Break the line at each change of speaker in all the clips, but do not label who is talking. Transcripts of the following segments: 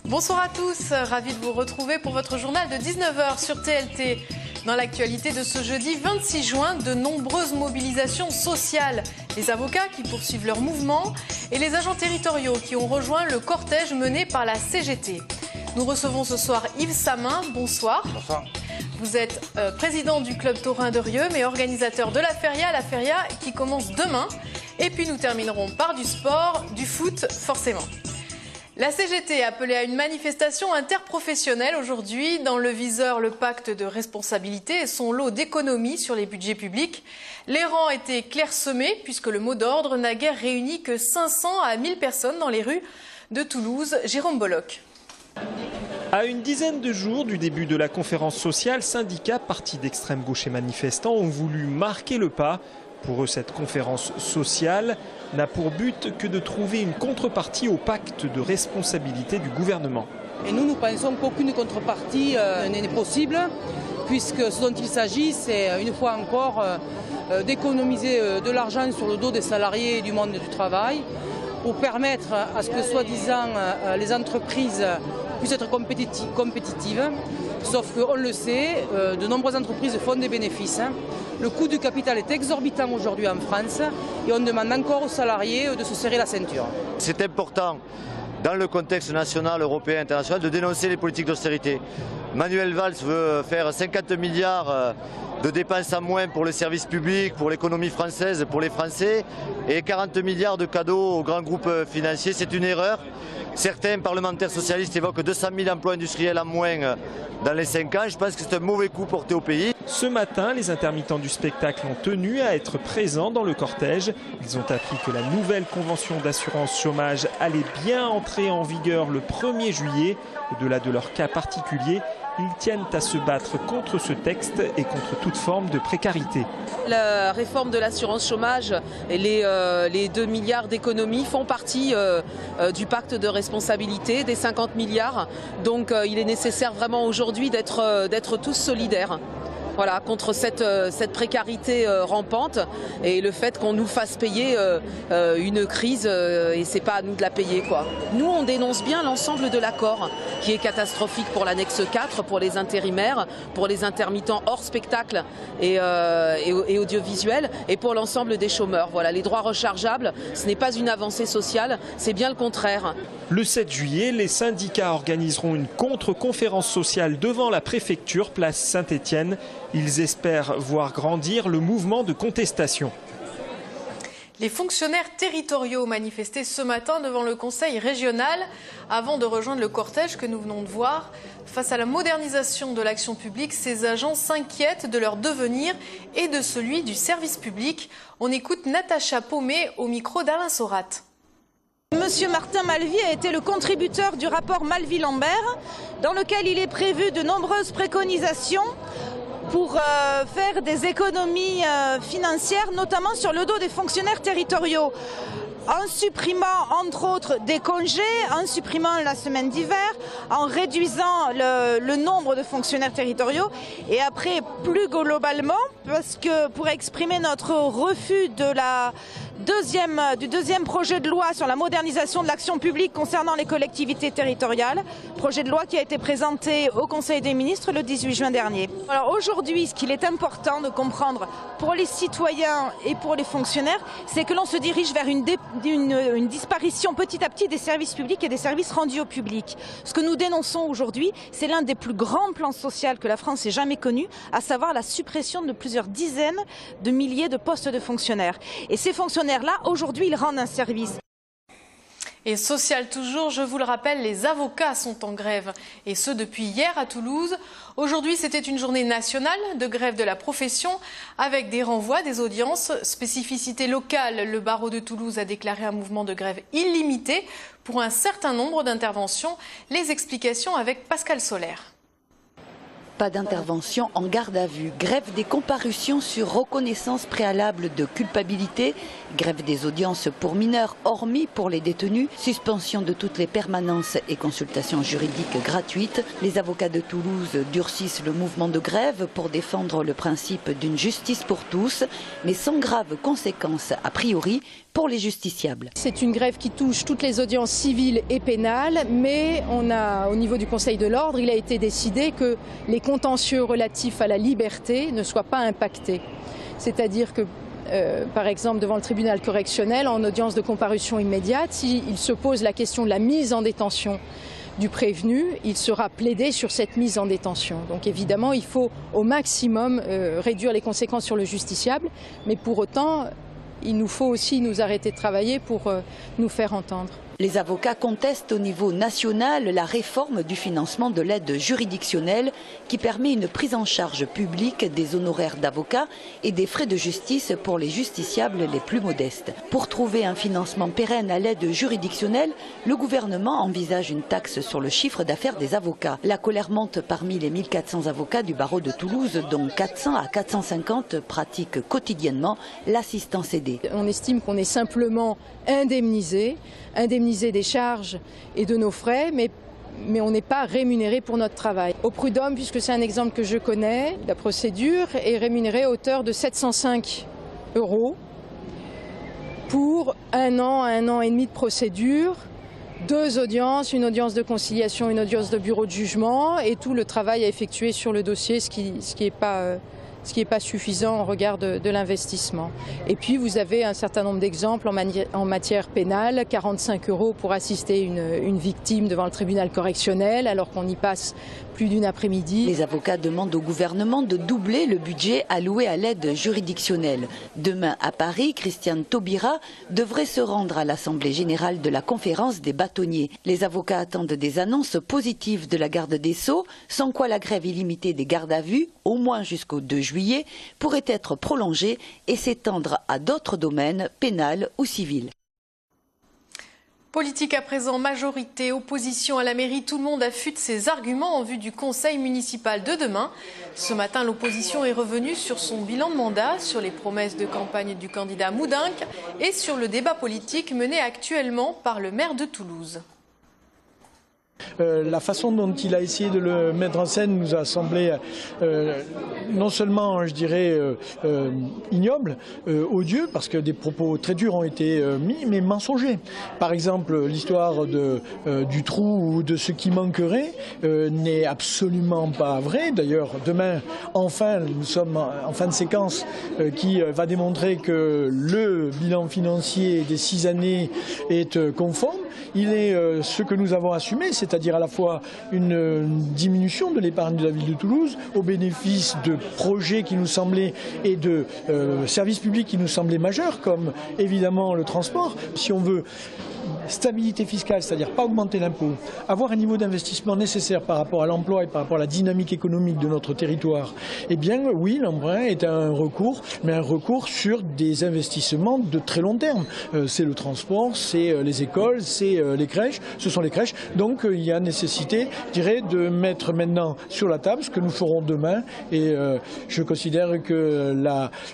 Bonsoir à tous, ravi de vous retrouver pour votre journal de 19h sur TLT. Dans l'actualité de ce jeudi 26 juin, de nombreuses mobilisations sociales. Les avocats qui poursuivent leur mouvement et les agents territoriaux qui ont rejoint le cortège mené par la CGT. Nous recevons ce soir Yves Samin, bonsoir.
Bonsoir.
Vous êtes président du club taurin de Rieux, mais organisateur de la feria qui commence demain. Et puis nous terminerons par du sport, du foot forcément. La CGT a appelé à une manifestation interprofessionnelle aujourd'hui. Dans le viseur, le pacte de responsabilité et son lot d'économies sur les budgets publics. Les rangs étaient clairsemés puisque le mot d'ordre n'a guère réuni que 500 à 1000 personnes dans les rues de Toulouse. Jérôme Bolloc.
À une dizaine de jours du début de la conférence sociale, syndicats, partis d'extrême gauche et manifestants ont voulu marquer le pas. Pour eux, cette conférence sociale n'a pour but que de trouver une contrepartie au pacte de responsabilité du gouvernement.
Et nous pensons qu'aucune contrepartie n'est possible, puisque ce dont il s'agit, c'est une fois encore d'économiser de l'argent sur le dos des salariés et du monde du travail, pour permettre à ce que, soi-disant, les entreprises puissent être compétitives. Sauf qu'on le sait, de nombreuses entreprises font des bénéfices. Le coût du capital est exorbitant aujourd'hui en France et on demande encore aux salariés de se serrer la ceinture.
C'est important, dans le contexte national, européen, international, de dénoncer les politiques d'austérité. Manuel Valls veut faire 50 milliards de dépenses en moins pour les services publics, pour l'économie française, pour les Français, et 40 milliards de cadeaux aux grands groupes financiers. C'est une erreur. Certains parlementaires socialistes évoquent 200 000 emplois industriels en moins dans les 5 ans. Je pense que c'est un mauvais coup porté au pays.
Ce matin, les intermittents du spectacle ont tenu à être présents dans le cortège. Ils ont appris que la nouvelle convention d'assurance chômage allait bien entrer en vigueur le 1er juillet. Au-delà de leur cas particulier, ils tiennent à se battre contre ce texte et contre toute forme de précarité.
La réforme de l'assurance chômage et les 2 milliards d'économies font partie du pacte de responsabilité des 50 milliards. Donc il est nécessaire vraiment aujourd'hui d'être tous solidaires. Voilà, contre cette précarité rampante et le fait qu'on nous fasse payer une crise et c'est pas à nous de la payer, quoi. Nous, on dénonce bien l'ensemble de l'accord qui est catastrophique pour l'annexe 4, pour les intérimaires, pour les intermittents hors spectacle et audiovisuel et pour l'ensemble des chômeurs. Voilà, les droits rechargeables, ce n'est pas une avancée sociale, c'est bien le contraire.
Le 7 juillet, les syndicats organiseront une contre-conférence sociale devant la préfecture, place Saint-Étienne. Ils espèrent voir grandir le mouvement de contestation.
Les fonctionnaires territoriaux manifestaient ce matin devant le conseil régional avant de rejoindre le cortège que nous venons de voir. Face à la modernisation de l'action publique, ces agents s'inquiètent de leur devenir et de celui du service public. On écoute Natacha Paumé au micro d'Alain Sorat.
Monsieur Martin Malvy a été le contributeur du rapport Malvy-Lambert, dans lequel il est prévu de nombreuses préconisations pour faire des économies financières, notamment sur le dos des fonctionnaires territoriaux, en supprimant entre autres des congés, en supprimant la semaine d'hiver, en réduisant le nombre de fonctionnaires territoriaux et après plus globalement, parce que pour exprimer notre refus du deuxième projet de loi sur la modernisation de l'action publique concernant les collectivités territoriales, projet de loi qui a été présenté au Conseil des ministres le 18 juin dernier. Alors aujourd'hui, ce qu'il est important de comprendre pour les citoyens et pour les fonctionnaires, c'est que l'on se dirige vers une disparition petit à petit des services publics et des services rendus au public. Ce que nous dénonçons aujourd'hui, c'est l'un des plus grands plans sociaux que la France ait jamais connu, à savoir la suppression de plusieurs dizaines de milliers de postes de fonctionnaires. Et ces fonctionnaires-là, aujourd'hui, ils rendent un service.
Et social toujours, je vous le rappelle, les avocats sont en grève. Et ce, depuis hier à Toulouse. Aujourd'hui, c'était une journée nationale de grève de la profession avec des renvois, des audiences. Spécificité locale, le barreau de Toulouse a déclaré un mouvement de grève illimité pour un certain nombre d'interventions. Les explications avec Pascal Solaire.
Pas d'intervention en garde à vue. Grève des comparutions sur reconnaissance préalable de culpabilité. Grève des audiences pour mineurs, hormis pour les détenus. Suspension de toutes les permanences et consultations juridiques gratuites. Les avocats de Toulouse durcissent le mouvement de grève pour défendre le principe d'une justice pour tous, mais sans graves conséquences a priori pour les justiciables.
C'est une grève qui touche toutes les audiences civiles et pénales, mais au niveau du Conseil de l'ordre, il a été décidé que les contentieux relatifs à la liberté ne soient pas impactés. C'est-à-dire que, par exemple, devant le tribunal correctionnel, en audience de comparution immédiate, s'il se pose la question de la mise en détention du prévenu, il sera plaidé sur cette mise en détention. Donc évidemment, il faut au maximum réduire les conséquences sur le justiciable, mais pour autant, il nous faut aussi nous arrêter de travailler pour nous faire entendre.
Les avocats contestent au niveau national la réforme du financement de l'aide juridictionnelle qui permet une prise en charge publique des honoraires d'avocats et des frais de justice pour les justiciables les plus modestes. Pour trouver un financement pérenne à l'aide juridictionnelle, le gouvernement envisage une taxe sur le chiffre d'affaires des avocats. La colère monte parmi les 1400 avocats du barreau de Toulouse, dont 400 à 450 pratiquent quotidiennement l'assistance aidée.
On estime qu'on est simplement indemnisé des charges et de nos frais, mais on n'est pas rémunéré pour notre travail. Au prud'homme, puisque c'est un exemple que je connais, la procédure est rémunérée à hauteur de 705 € pour un an et demi de procédure, 2 audiences, une audience de conciliation, une audience de bureau de jugement et tout le travail à effectuer sur le dossier, ce qui n'est pas suffisant au regard de l'investissement. Et puis vous avez un certain nombre d'exemples en matière pénale, 45 € pour assister une victime devant le tribunal correctionnel alors qu'on y passe plus d'une après-midi.
Les avocats demandent au gouvernement de doubler le budget alloué à l'aide juridictionnelle. Demain à Paris, Christiane Taubira devrait se rendre à l'Assemblée générale de la conférence des bâtonniers. Les avocats attendent des annonces positives de la garde des Sceaux, sans quoi la grève illimitée des gardes à vue, au moins jusqu'au 2 juillet, pourrait être prolongée et s'étendre à d'autres domaines, pénal ou civil.
Politique à présent, majorité, opposition à la mairie, tout le monde affûte ses arguments en vue du conseil municipal de demain. Ce matin, l'opposition est revenue sur son bilan de mandat, sur les promesses de campagne du candidat Moudinque et sur le débat politique mené actuellement par le maire de Toulouse.
La façon dont il a essayé de le mettre en scène nous a semblé non seulement, je dirais, ignoble, odieux, parce que des propos très durs ont été mis, mais mensongers. Par exemple, l'histoire du trou ou de ce qui manquerait n'est absolument pas vrai. D'ailleurs, demain, enfin, nous sommes en fin de séquence qui va démontrer que le bilan financier des 6 années est conforme. Il est ce que nous avons assumé, c'est-à-dire à la fois une diminution de l'épargne de la ville de Toulouse au bénéfice de projets qui nous semblaient et de services publics qui nous semblaient majeurs, comme évidemment le transport. Si on veut stabilité fiscale, c'est-à-dire pas augmenter l'impôt, avoir un niveau d'investissement nécessaire par rapport à l'emploi et par rapport à la dynamique économique de notre territoire, eh bien oui, l'emprunt est un recours, mais un recours sur des investissements de très long terme. C'est le transport, c'est les écoles, c'est les crèches, ce sont les crèches. Donc il y a nécessité, je dirais, de mettre maintenant sur la table ce que nous ferons demain. Et je considère que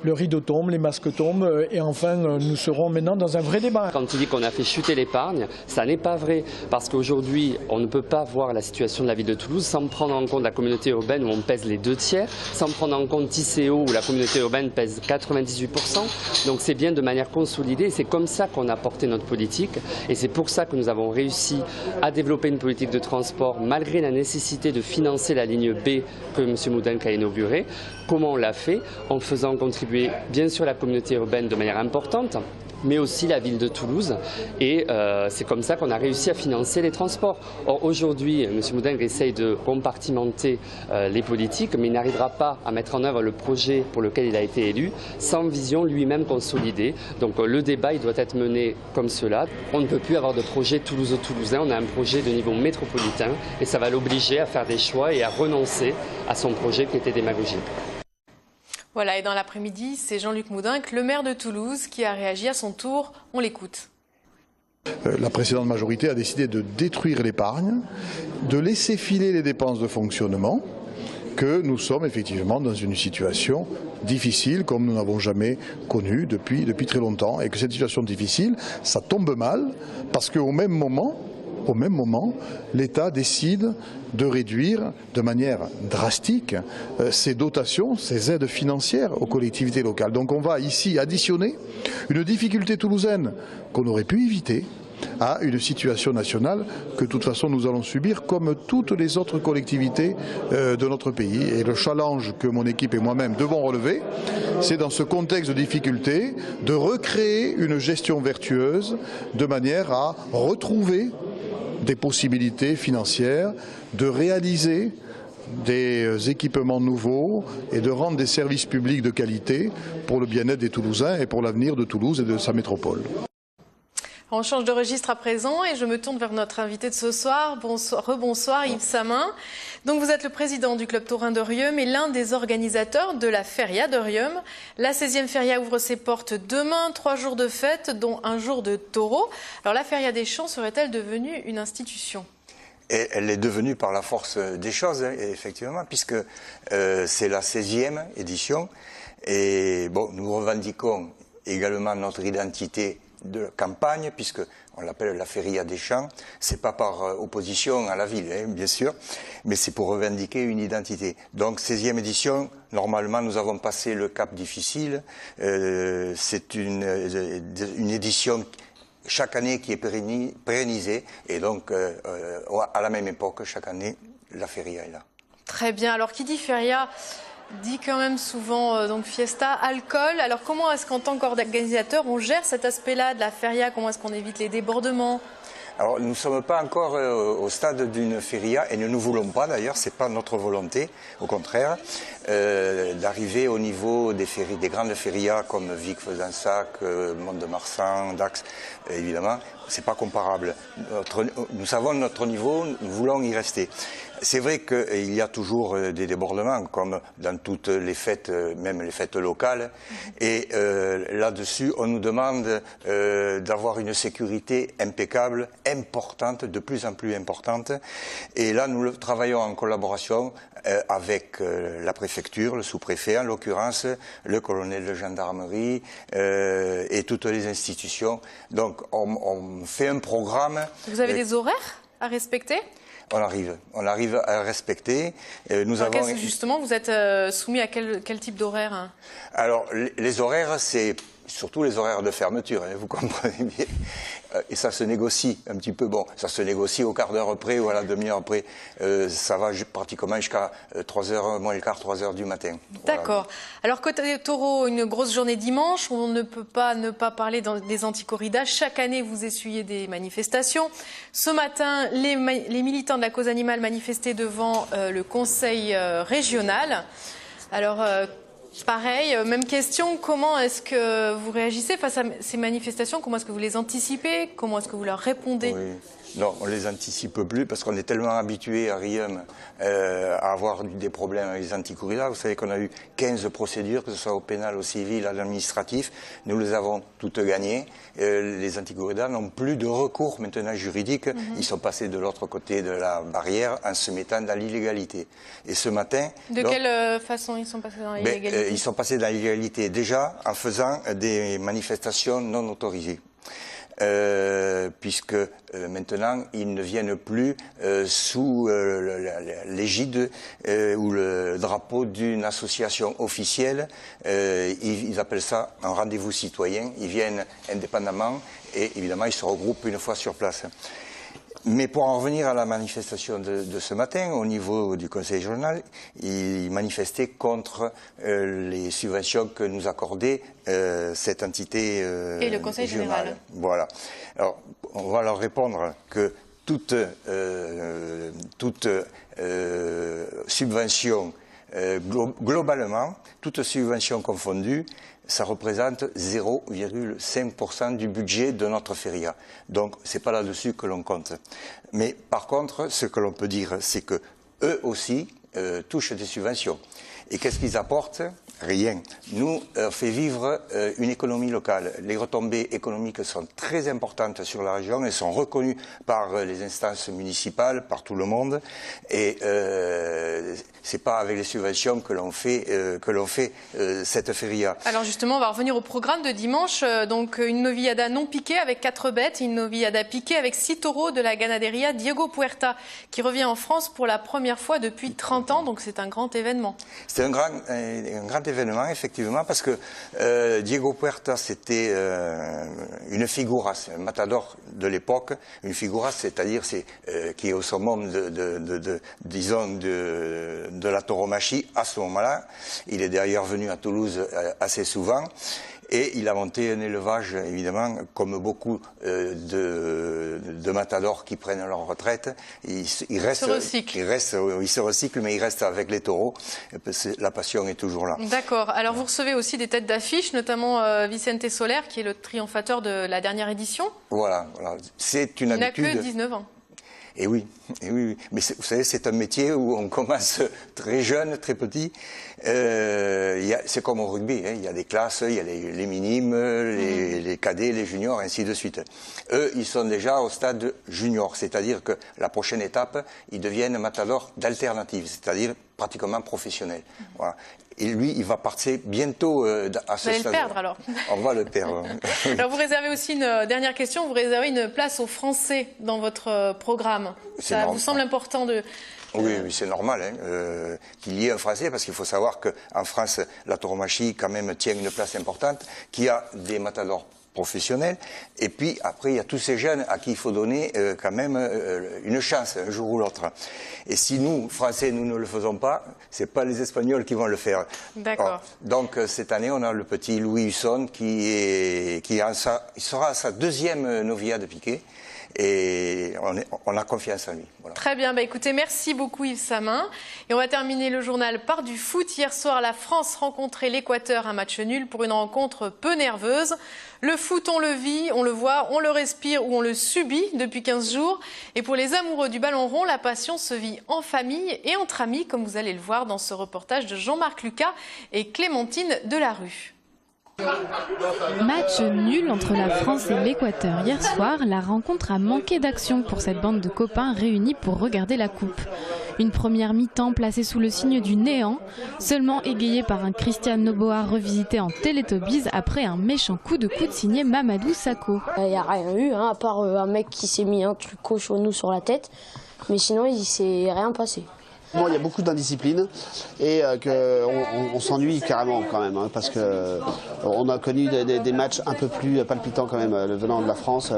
le rideau tombe, les masques tombent, et enfin nous serons maintenant dans un vrai débat.
Quand il dit qu'on a fait chuter l'épargne, ça n'est pas vrai, parce qu'aujourd'hui on ne peut pas voir la situation de la ville de Toulouse sans prendre en compte la communauté urbaine où on pèse les 2/3, sans prendre en compte Tisséo où la communauté urbaine pèse 98%. Donc c'est bien de manière consolidée, c'est comme ça qu'on a porté notre politique et c'est pour ça que nous avons réussi à développer une politique de transport malgré la nécessité de financer la ligne B que M. Moudinque a inaugurée. Comment on l'a fait? En faisant contribuer bien sûr la communauté urbaine de manière importante, mais aussi la ville de Toulouse. Et c'est comme ça qu'on a réussi à financer les transports. Or aujourd'hui, M. Moudinque essaye de compartimenter les politiques, mais il n'arrivera pas à mettre en œuvre le projet pour lequel il a été élu sans vision lui-même consolidée. Donc le débat il doit être mené comme cela. On ne peut plus avoir de projet toulousain, on a un projet de niveau métropolitain et ça va l'obliger à faire des choix et à renoncer à son projet qui était démagogique.
Voilà, et dans l'après-midi, c'est Jean-Luc Moudinque, le maire de Toulouse, qui a réagi à son tour. On l'écoute.
La précédente majorité a décidé de détruire l'épargne, de laisser filer les dépenses de fonctionnement que nous sommes effectivement dans une situation difficile comme nous n'avons jamais connue depuis très longtemps, et que cette situation difficile, ça tombe mal parce qu'au même moment, l'État décide de réduire de manière drastique ses dotations, ses aides financières aux collectivités locales. Donc on va ici additionner une difficulté toulousaine qu'on aurait pu éviter à une situation nationale que de toute façon nous allons subir comme toutes les autres collectivités de notre pays. Et le challenge que mon équipe et moi-même devons relever, c'est dans ce contexte de difficulté de recréer une gestion vertueuse de manière à retrouver des possibilités financières, de réaliser des équipements nouveaux et de rendre des services publics de qualité pour le bien-être des Toulousains et pour l'avenir de Toulouse et de sa métropole.
On change de registre à présent et je me tourne vers notre invité de ce soir. Rebonsoir Yves Samin. Donc vous êtes le président du Club Taurin de Riom et l'un des organisateurs de la Feria de Riom. La 16e Feria ouvre ses portes demain, 3 jours de fête, dont un jour de taureau. Alors la Feria des Champs serait-elle devenue une institution ?
Et elle est devenue par la force des choses, effectivement, puisque c'est la 16e édition. Et bon, nous revendiquons également notre identité de campagne, puisqu'on l'appelle la Feria des Champs. C'est pas par opposition à la ville, hein, bien sûr, mais c'est pour revendiquer une identité. Donc, 16e édition, normalement, nous avons passé le cap difficile. C'est une édition chaque année qui est pérennisée, et donc, à la même époque, chaque année, la Feria est là.
Très bien. Alors, qui dit Feria dit quand même souvent donc fiesta, alcool. Alors comment est-ce qu'en tant qu'organisateur on gère cet aspect-là de la feria? Comment est-ce qu'on évite les débordements?
Alors nous ne sommes pas encore au stade d'une feria et nous ne voulons pas d'ailleurs, c'est pas notre volonté, au contraire, d'arriver au niveau des grandes férias comme Vic-Fezensac, Mont-de-Marsan, Dax, évidemment, c'est pas comparable. Nous savons notre niveau, nous voulons y rester. C'est vrai qu'il y a toujours des débordements, comme dans toutes les fêtes, même les fêtes locales. Et là-dessus, on nous demande d'avoir une sécurité impeccable, importante, de plus en plus importante. Et là, nous travaillons en collaboration avec la préfecture, le sous-préfet, en l'occurrence, le colonel de gendarmerie et toutes les institutions. Donc, on fait un programme.
Vous avez des horaires à respecter ?
On arrive à respecter.
Justement, vous êtes soumis à quel type d'horaire, hein?
Alors, les horaires, c'est surtout les horaires de fermeture, hein, vous comprenez bien. Et ça se négocie un petit peu. Bon, ça se négocie au quart d'heure près ou à la demi-heure près. Ça va pratiquement jusqu'à 3h moins le quart, 3h du matin.
D'accord. Voilà. Alors, côté taureau, une grosse journée dimanche. On ne peut pas ne pas parler des anti-corridas. Chaque année, vous essuyez des manifestations. Ce matin, les militants de la cause animale manifestaient devant le conseil régional. Alors, pareil, même question, comment est-ce que vous réagissez face à ces manifestations? Comment est-ce que vous les anticipez? Comment est-ce que vous leur répondez?
Oui. Non, on ne les anticipe plus parce qu'on est tellement habitué à Riom à avoir des problèmes avec les anti-corridas. Vous savez qu'on a eu 15 procédures, que ce soit au pénal, au civil, à l'administratif. Nous les avons toutes gagnées. Les anti-corridas n'ont plus de recours maintenant juridique. Ils sont passés de l'autre côté de la barrière en se mettant dans l'illégalité. Et ce matin...
De quelle façon ils sont passés dans l'illégalité?
Ils sont passés dans l'illégalité déjà en faisant des manifestations non autorisées. Puisque maintenant ils ne viennent plus sous l'égide ou le drapeau d'une association officielle. Ils appellent ça un rendez-vous citoyen. Ils viennent indépendamment et évidemment ils se regroupent une fois sur place. Mais pour en revenir à la manifestation de ce matin, au niveau du Conseil régional, ils manifestaient contre les subventions que nous accordait cette entité
et le Conseil général.
Voilà. Alors, on va leur répondre que toute subvention, globalement, toute subvention confondue, ça représente 0,5% du budget de notre feria. Donc, c'est pas là-dessus que l'on compte. Mais par contre, ce que l'on peut dire, c'est que eux aussi touchent des subventions. Et qu'est-ce qu'ils apportent Rien. Nous, on fait vivre une économie locale. Les retombées économiques sont très importantes sur la région. Elles sont reconnues par les instances municipales, par tout le monde. Et c'est pas avec les subventions que l'on fait, cette feria.
Alors justement, on va revenir au programme de dimanche. Donc une noviada non piquée avec 4 bêtes, une noviada piquée avec 6 taureaux de la ganaderia Diego Puerta, qui revient en France pour la première fois depuis 30 ans. Donc c'est un grand événement. C'est un
grand événement, effectivement, parce que Diego Puerta, c'était une figuras, un matador de l'époque. Une figuras, c'est-à-dire qui est au summum de la tauromachie à ce moment-là. Il est d'ailleurs venu à Toulouse assez souvent. Et il a monté un élevage, évidemment, comme beaucoup de matadors qui prennent leur retraite. Il se recycle, mais il reste avec les taureaux. La passion est toujours là.
D'accord. Alors vous recevez aussi des têtes d'affiche, notamment Vicente Soler, qui est le triomphateur de la dernière édition.
Voilà. C'est une habitude.
Il n'a que 19 ans.
Et oui. Mais vous savez, c'est un métier où on commence très jeune, très petit. C'est comme au rugby, hein. Il y a des classes, il y a les minimes, les cadets, les juniors, ainsi de suite. Eux, ils sont déjà au stade junior, c'est-à-dire que la prochaine étape, ils deviennent matadors d'alternative, c'est-à-dire pratiquement professionnels. Voilà. Et lui, il va partir bientôt à ce stade.
Vous allez le perdre alors.
On va le perdre.
Alors vous réservez aussi une dernière question, vous réservez une place aux Français dans votre programme. Ça vous semble important de...
Oui, c'est normal qu'il y ait un Français, parce qu'il faut savoir qu'en France, la tauromachie quand même tient une place importante, qu'il y a des matadors professionnels, et puis après il y a tous ces jeunes à qui il faut donner quand même une chance un jour ou l'autre. Et si nous, Français, nous ne le faisons pas, c'est pas les Espagnols qui vont le faire.
D'accord.
Donc cette année, on a le petit Louis Husson il sera à sa 2e noviade piquée. Et on a confiance en lui. Voilà.
Très bien, écoutez, merci beaucoup Yves Samin. Et on va terminer le journal par du foot. Hier soir, la France rencontrait l'Équateur, un match nul pour une rencontre peu nerveuse. Le foot, on le vit, on le voit, on le respire ou on le subit depuis 15 jours. Et pour les amoureux du ballon rond, la passion se vit en famille et entre amis, comme vous allez le voir dans ce reportage de Jean-Marc Lucas et Clémentine Delarue.
Match nul entre la France et l'Équateur. Hier soir, la rencontre a manqué d'action pour cette bande de copains réunis pour regarder la coupe. Une première mi-temps placée sous le signe du néant, seulement égayée par un Christian Noboa revisité en Teletubbies après un méchant coup de coude signé Mamadou Sakho.
Il n'y a rien eu, à part un mec qui s'est mis un truc cochonou sur la tête, mais sinon il ne s'est rien passé.
Bon, il y a beaucoup d'indiscipline et on s'ennuie carrément quand même, parce qu'on a connu des matchs un peu plus palpitants quand même venant de la France.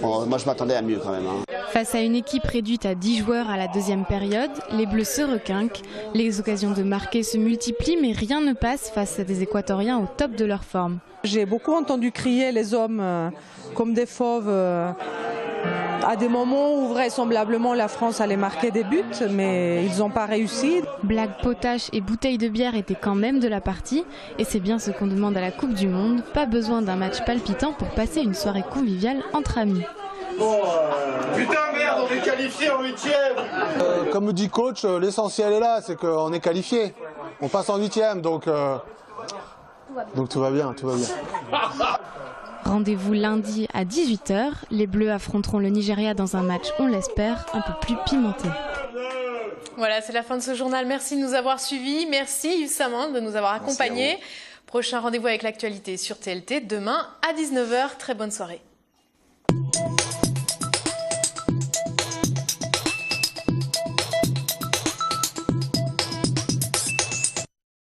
Moi je m'attendais à mieux quand même.
Face à une équipe réduite à 10 joueurs à la deuxième période, les Bleus se requinquent. Les occasions de marquer se multiplient, mais rien ne passe face à des Équatoriens au top de leur forme.
J'ai beaucoup entendu crier les hommes comme des fauves à des moments où vraisemblablement la France allait marquer des buts, mais ils n'ont pas réussi.
Blagues, potaches et bouteilles de bière étaient quand même de la partie, et c'est bien ce qu'on demande à la Coupe du Monde. Pas besoin d'un match palpitant pour passer une soirée conviviale entre amis.
Putain merde, on est qualifié en 8e.
Comme dit coach, l'essentiel est là, c'est qu'on est qualifié. On passe en 8e, donc tout va bien, tout va bien.
Rendez-vous lundi à 18 h. Les Bleus affronteront le Nigeria dans un match, on l'espère, un peu plus pimenté.
Voilà, c'est la fin de ce journal. Merci de nous avoir suivis. Merci Yves Samin de nous avoir accompagnés. Prochain rendez-vous avec l'actualité sur TLT demain à 19 h. Très bonne soirée.